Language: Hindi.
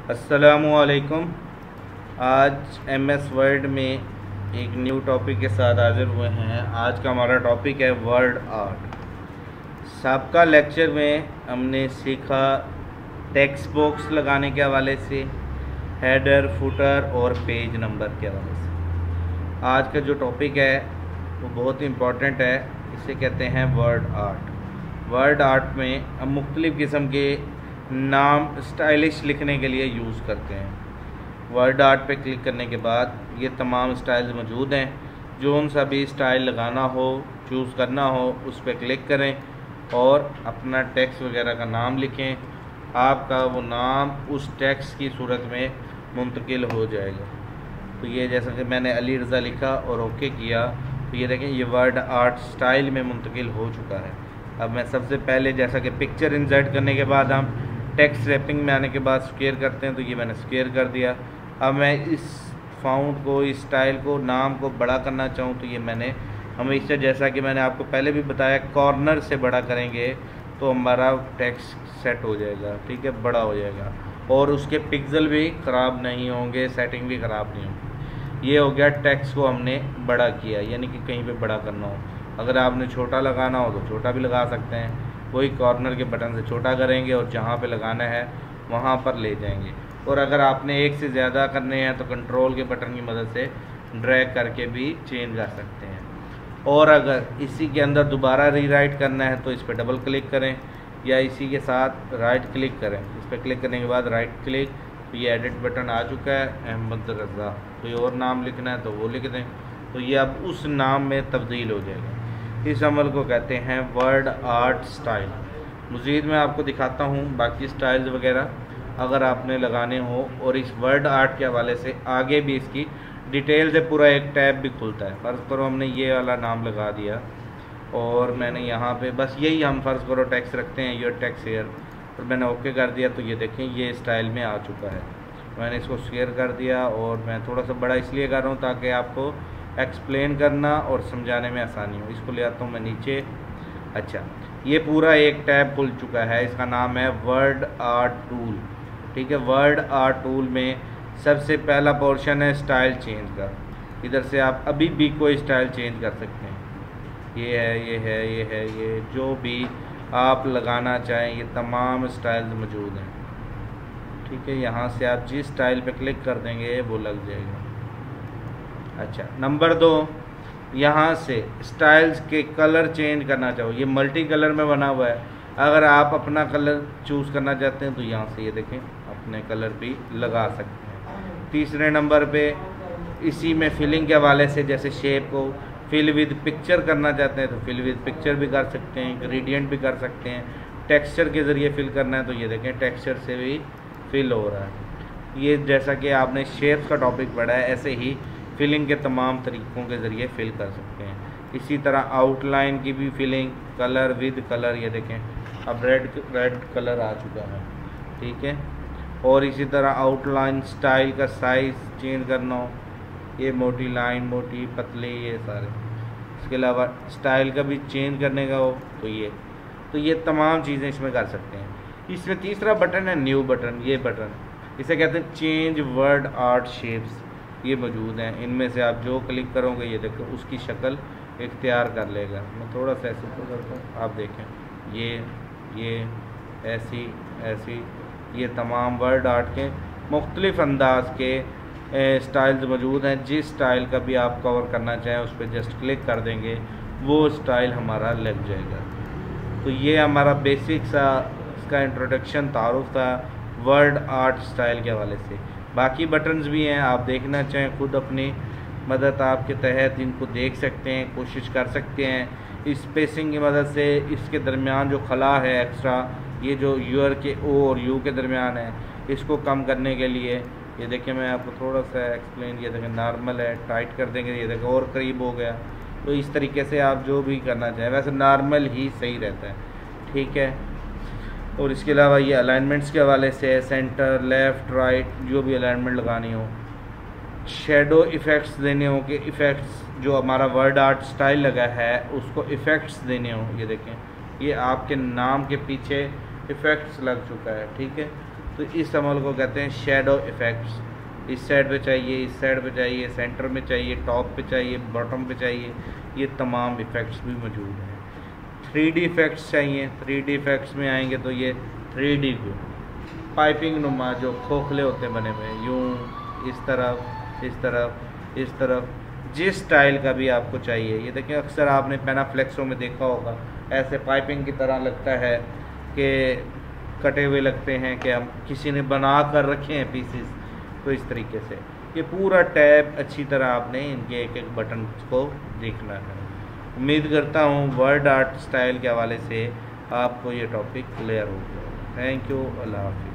अस्सलामुअलैकुम। आज एमएस वर्ड में एक न्यू टॉपिक के साथ हाजिर हुए हैं। आज का हमारा टॉपिक है वर्ड आर्ट। साबका लेक्चर में हमने सीखा टेक्स्ट बॉक्स लगाने के हवाले से, हेडर, फुटर और पेज नंबर के हवाले से। आज का जो टॉपिक है वो बहुत इम्पॉर्टेंट है। इसे कहते हैं वर्ड आर्ट। वर्ड आर्ट में हम मुख्तलिफ़ किस्म के नाम स्टाइलिश लिखने के लिए यूज़ करते हैं। वर्ड आर्ट पे क्लिक करने के बाद ये तमाम स्टाइल्स मौजूद हैं। जो उन सभी स्टाइल लगाना हो, चूज़ करना हो, उस पर क्लिक करें और अपना टेक्स्ट वगैरह का नाम लिखें। आपका वो नाम उस टेक्स्ट की सूरत में मुंतकिल हो जाएगा। तो ये जैसा कि मैंने अली रज़ा लिखा और ओके किया, तो ये देखें ये वर्ड आर्ट स्टाइल में मुंतकिल हो चुका है। अब मैं सबसे पहले जैसा कि पिक्चर इंसर्ट करने के बाद हम टेक्स्ट रैपिंग में आने के बाद स्क्वेयर करते हैं, तो ये मैंने स्क्वेयर कर दिया। अब मैं इस फाउंट को, इस स्टाइल को, नाम को बड़ा करना चाहूँ तो ये मैंने हमेशा, जैसा कि मैंने आपको पहले भी बताया, कॉर्नर से बड़ा करेंगे तो हमारा टेक्स्ट सेट हो जाएगा, ठीक है, बड़ा हो जाएगा और उसके पिक्सल भी ख़राब नहीं होंगे, सेटिंग भी ख़राब नहीं होगी। ये हो गया टेक्स्ट को हमने बड़ा किया, यानी कि कहीं पे बड़ा करना हो। अगर आपने छोटा लगाना हो तो छोटा भी लगा सकते हैं। वही कॉर्नर के बटन से छोटा करेंगे और जहाँ पे लगाना है वहाँ पर ले जाएंगे। और अगर आपने एक से ज़्यादा करने हैं तो कंट्रोल के बटन की मदद से ड्रैग करके भी चेंज कर सकते हैं। और अगर इसी के अंदर दोबारा रीराइट करना है तो इस पर डबल क्लिक करें या इसी के साथ राइट क्लिक करें। इस पर क्लिक करने के बाद राइट क्लिक, तो ये एडिट बटन आ चुका है, अहमद रज़ा। कोई और नाम लिखना है तो वो लिख दें, तो ये अब उस नाम में तब्दील हो जाएगा। इस अमल को कहते हैं वर्ड आर्ट स्टाइल। मज़ीद मैं आपको दिखाता हूँ बाकी स्टाइल्स वगैरह अगर आपने लगाने हो। और इस वर्ड आर्ट के हवाले से आगे भी इसकी डिटेल से पूरा एक टैब भी खुलता है। फ़र्ज़ करो हमने ये वाला नाम लगा दिया और मैंने यहाँ पे बस यही, हम फ़र्ज़ करो टेक्स्ट रखते हैं, योर टेक्स्ट हेयर, और मैंने ओके कर दिया, तो ये देखें ये स्टाइल में आ चुका है। मैंने इसको शेयर कर दिया और मैं थोड़ा सा बड़ा इसलिए कर रहा हूँ ताकि आपको एक्सप्लेन करना और समझाने में आसानी हो। इसको ले आता हूँ मैं नीचे। अच्छा, ये पूरा एक टैब खुल चुका है। इसका नाम है वर्ड आर्ट टूल, ठीक है। वर्ड आर्ट टूल में सबसे पहला पोर्शन है स्टाइल चेंज का। इधर से आप अभी भी कोई स्टाइल चेंज कर सकते हैं। ये है, ये है, ये है, ये जो भी आप लगाना चाहें, ये तमाम स्टाइल्स मौजूद हैं, ठीक है। यहाँ से आप जिस स्टाइल पे क्लिक कर देंगे वो लग जाएगा। अच्छा, नंबर 2, यहाँ से स्टाइल्स के कलर चेंज करना चाहो, ये मल्टी कलर में बना हुआ है। अगर आप अपना कलर चूज़ करना चाहते हैं तो यहाँ से ये देखें अपने कलर भी लगा सकते हैं। तीसरे नंबर पे इसी में फिलिंग के हवाले से, जैसे शेप को फिल विद पिक्चर करना चाहते हैं तो फिल विद पिक्चर भी कर सकते हैं, ग्रेडियंट भी कर सकते हैं। टेक्सचर के ज़रिए फिल करना है तो ये देखें टेक्सचर से भी फिल हो रहा है। ये जैसा कि आपने शेप्स का टॉपिक पढ़ा है, ऐसे ही फिलिंग के तमाम तरीक़ों के ज़रिए फिल कर सकते हैं। इसी तरह आउटलाइन की भी फिलिंग, कलर विद कलर, ये देखें अब रेड कलर आ चुका है, ठीक है। और इसी तरह आउटलाइन स्टाइल का साइज़ चेंज करना हो, ये मोटी लाइन, मोटी, पतले, ये सारे। इसके अलावा स्टाइल का भी चेंज करने का हो तो ये तमाम चीज़ें इसमें कर सकते हैं। इसमें तीसरा बटन है न्यू बटन। ये बटन इसे कहते हैं चेंज वर्ड आर्ट शेप्स, ये मौजूद हैं। इनमें से आप जो क्लिक करोगे ये देखो उसकी शक्ल इख्तियार कर लेगा। मैं थोड़ा सा ऐसे करता हूँ, आप देखें ये ऐसी ये तमाम वर्ड आर्ट के मुख्तलिफ़ अंदाज के स्टाइल्स मौजूद हैं। जिस स्टाइल का भी आप कवर करना चाहें उस पर जस्ट क्लिक कर देंगे, वो स्टाइल हमारा लग जाएगा। तो ये हमारा बेसिक सा इसका इंट्रोडक्शन, तारुफ था वर्ड आर्ट स्टाइल के हवाले से। बाकी बटन्स भी हैं, आप देखना चाहें खुद अपनी मदद आपके तहत इनको देख सकते हैं, कोशिश कर सकते हैं। स्पेसिंग की मदद से इसके दरमियान जो खला है एक्स्ट्रा, ये जो यूर के ओ और यू के दरमियान है, इसको कम करने के लिए ये देखें मैं आपको थोड़ा सा एक्सप्लेन, ये देखें नॉर्मल है, टाइट कर देंगे, ये देखें और करीब हो गया। तो इस तरीके से आप जो भी करना चाहें, वैसे नॉर्मल ही सही रहता है, ठीक है। और इसके अलावा ये अलाइनमेंट्स के हवाले से सेंटर, लेफ़्ट, राइट, जो भी अलाइनमेंट लगानी हो, शेडो इफ़ेक्ट्स देने हो कि इफ़ेक्ट्स जो हमारा वर्ड आर्ट स्टाइल लगा है उसको इफ़ेक्ट्स देने हो, ये देखें ये आपके नाम के पीछे इफ़ेक्ट्स लग चुका है, ठीक है। तो इस अमल को कहते हैं शेडो इफ़ेक्ट्स। इस साइड पे चाहिए, इस साइड पे चाहिए, सेंटर में चाहिए, टॉप पे चाहिए, बॉटम पे चाहिए, ये तमाम इफ़ेक्ट्स भी मौजूद हैं। 3D इफ़ेक्ट्स चाहिए, 3D इफ़ेक्ट्स में आएंगे तो ये 3D व्यू, पाइपिंग नुमा जो खोखले होते हैं बने हुए, यूँ इस तरफ, इस तरफ, इस तरफ, जिस स्टाइल का भी आपको चाहिए। ये देखिए अक्सर आपने पैनाफ्लेक्सों में देखा होगा, ऐसे पाइपिंग की तरह लगता है कि कटे हुए लगते हैं कि हम किसी ने बना कर रखे हैं पीसेस। तो इस तरीके से ये पूरा टैब अच्छी तरह आपने इनके एक एक बटन को देखना है। उम्मीद करता हूँ वर्ड आर्ट स्टाइल के हवाले से आपको ये टॉपिक क्लियर हो गया। थैंक यू, अल्लाह हाफ़िज़।